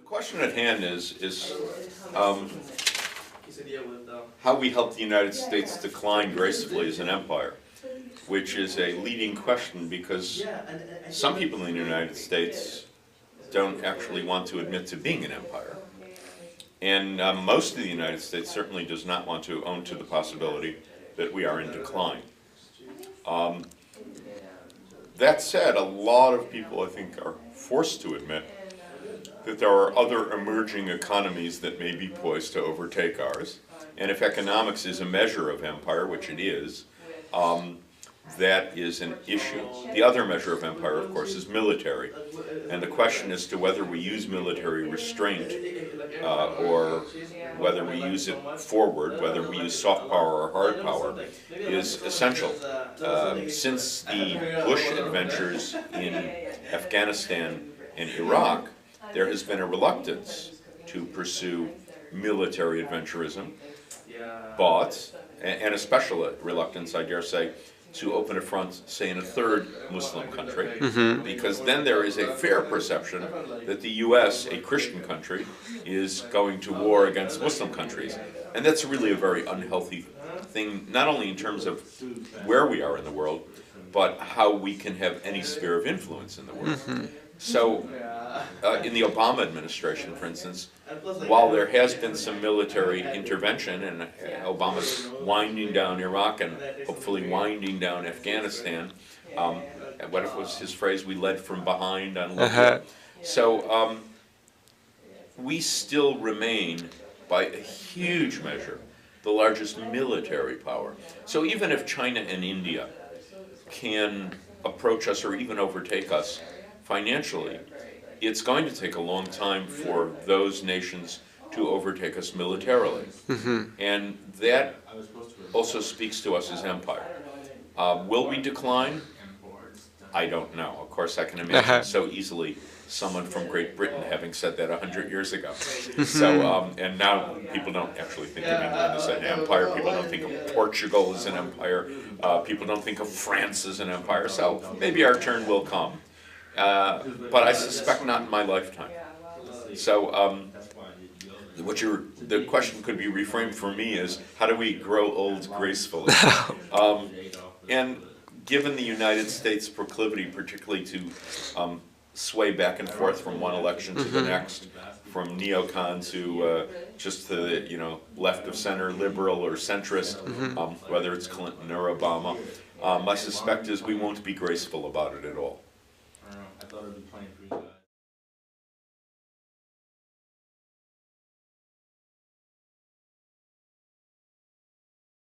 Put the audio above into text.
question at hand is how we help the United States decline gracefully as an empire, which is a leading question because some people in the United States don't actually want to admit to being an empire. And most of the United States certainly does not want to own to the possibility that we are in decline. That said, a lot of people, I think, are forced to admit that there are other emerging economies that may be poised to overtake ours. And if economics is a measure of empire, which it is, that is an issue. The other measure of empire, of course, is military. And the question as to whether we use military restraint or whether we use it forward, whether we use soft power or hard power, is essential. Since the Bush adventures in Afghanistan and Iraq, there has been a reluctance to pursue military adventurism, but, and a special reluctance, I dare say, to open a front, say, in a third Muslim country, because then there is a fair perception that the U.S., a Christian country, is going to war against Muslim countries. And that's really a very unhealthy thing, not only in terms of where we are in the world, but how we can have any sphere of influence in the world. So, in the Obama administration, for instance, while there has been some military intervention, and Obama's winding down Iraq and hopefully winding down Afghanistan, what was his phrase, we led from behind on Libya. So, we still remain, by a huge measure, the largest military power. So even if China and India can approach us or even overtake us financially, it's going to take a long time for those nations to overtake us militarily. And that also speaks to us as empire. Will we decline? I don't know. Of course, I can imagine so easily someone from Great Britain having said that 100 years ago. So, and now people don't actually think of England as an empire. People don't think of Portugal as an empire. People don't think of France as an empire. So maybe our turn will come. But I suspect not in my lifetime. So the question could be reframed for me is, how do we grow old gracefully? And given the United States' proclivity particularly to sway back and forth from one election to the next, from neocon to just to the left of center, liberal or centrist, whether it's Clinton or Obama, my suspect is we won't be graceful about it at all. I thought it would be playing through that.